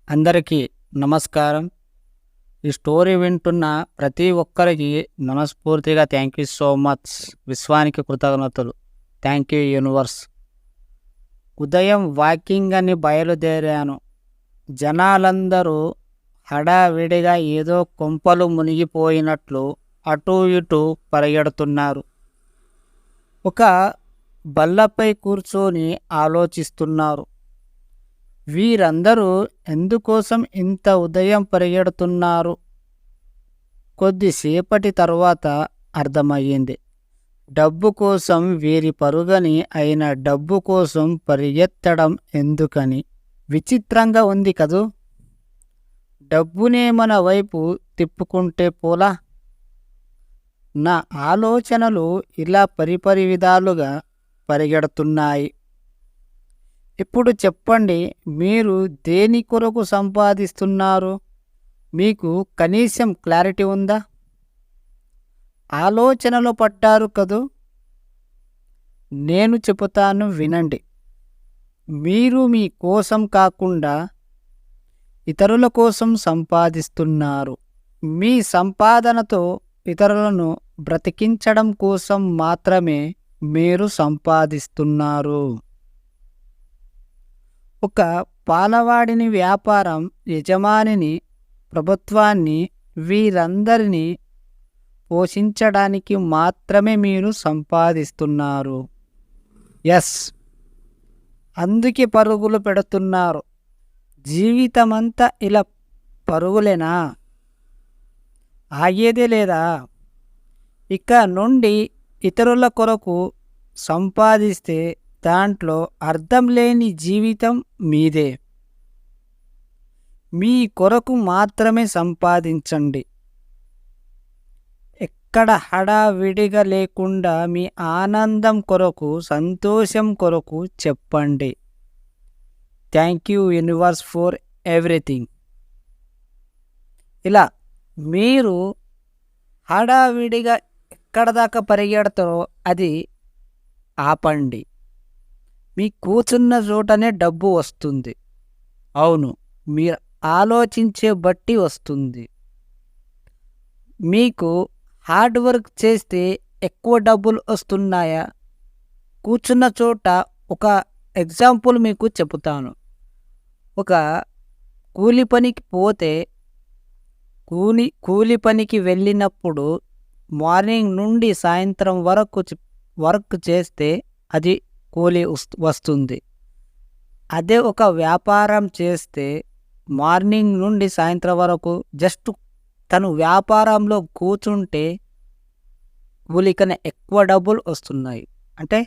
అందరికీ నమస్కారం. ఈ స్టోరీ వింటున్న ప్రతి ఒక్కరికి మనస్ఫూర్తిగా థ్యాంక్ యూ సో మచ్. విశ్వానికి కృతజ్ఞతలు. Thank you universe. ఉదయం వాకింగ్ అని బయలుదేరాను. జనాలందరూ హడావిడిగా ఏదో కొంపలు మునిగిపోయినట్లు అటూ ఇటూ పరిగెడుతున్నారు. ఒక బల్లపై కూర్చొని ఆలోచిస్తున్నారు. వీరందరూ ఎందుకోసం ఇంత ఉదయం పరిగెడుతున్నారు? కొద్దిసేపటి తరువాత అర్థమయ్యింది. డబ్బు కోసం వీరి పరుగని అయిన డబ్బు కోసం పరిగెత్తడం ఎందుకని. విచిత్రంగా ఉంది కదూ. డబ్బునే మన వైపు తిప్పుకుంటే పోలా. నా ఆలోచనలు ఇలా పరిపరి విధాలుగా పరిగెడుతున్నాయి. ఇప్పుడు చెప్పండి, మీరు దేని కొరకు సంపాదిస్తున్నారు? మీకు కనీసం క్లారిటీ ఉందా? ఆలోచనలో పడ్డారు కదూ. నేను చెబుతాను వినండి. మీరు మీ కోసం కాకుండా ఇతరుల కోసం సంపాదిస్తున్నారు. మీ సంపాదనతో ఇతరులను బ్రతికించడం కోసం మాత్రమే మీరు సంపాదిస్తున్నారు. ఒక పాలవాడిని, వ్యాపారం యజమానిని, ప్రభుత్వాన్ని, వీరందరినీ పోషించడానికి మాత్రమే మీరు సంపాదిస్తున్నారు. ఎస్, అందుకే పరుగులు పెడుతున్నారు. జీవితమంతా ఇలా పరుగులేనా? ఆగేదే లేదా? ఇక నుండి ఇతరుల కొరకు సంపాదిస్తే దాంట్లో అర్థం లేని జీవితం మీదే. మీ కొరకు మాత్రమే సంపాదించండి. ఎక్కడ హడావిడిగా లేకుండా మీ ఆనందం కొరకు, సంతోషం కొరకు చెప్పండి. Thank you universe for everything. ఇలా మీరు హడావిడిగా ఎక్కడ దాకా పరిగెడతారో అది ఆపండి. మీ కూర్చున్న చోటనే డబ్బు వస్తుంది. అవును, మీరు ఆలోచించే బట్టి వస్తుంది. మీకు హార్డ్ వర్క్ చేస్తే ఎక్కువ డబ్బులు వస్తున్నాయా? కూర్చున్న చోట ఒక ఎగ్జాంపుల్ మీకు చెబుతాను. ఒక కూలి పనికి పోతే కూలి పనికి వెళ్ళినప్పుడు మార్నింగ్ నుండి సాయంత్రం వరకు వర్క్ చేస్తే అది కూలి వస్తుంది. అదే ఒక వ్యాపారం చేస్తే మార్నింగ్ నుండి సాయంత్రం వరకు జస్ట్ తను వ్యాపారంలో కూర్చుంటే కూలి కన్నా ఎక్కువ డబ్బులు వస్తున్నాయి. అంటే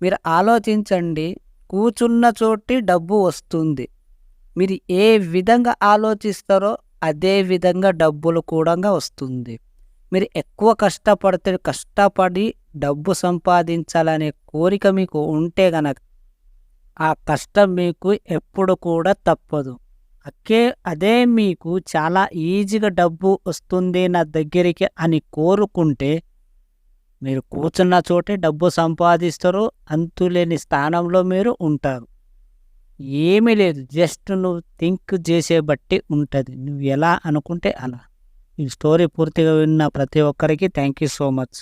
మీరు ఆలోచించండి, కూర్చున్న చోటి డబ్బు వస్తుంది. మీరు ఏ విధంగా ఆలోచిస్తారో అదే విధంగా డబ్బులు కూడా వస్తుంది. మీరు ఎక్కువ కష్టపడి డబ్బు సంపాదించాలనే కోరిక మీకు ఉంటే గనక ఆ కష్టం మీకు ఎప్పుడు కూడా తప్పదు. అదే మీకు చాలా ఈజీగా డబ్బు వస్తుంది నా దగ్గరికి అని కోరుకుంటే మీరు కూర్చున్న చోటే డబ్బు సంపాదిస్తారు. అంతులేని స్థానంలో మీరు ఉంటారు. ఏమీ లేదు, జస్ట్ నువ్వు థింక్ చేసే బట్టి ఉంటుంది. నువ్వు ఎలా అనుకుంటే అలా. ఈ స్టోరీ పూర్తిగా విన్న ప్రతి ఒక్కరికి థ్యాంక్ యూ సో మచ్.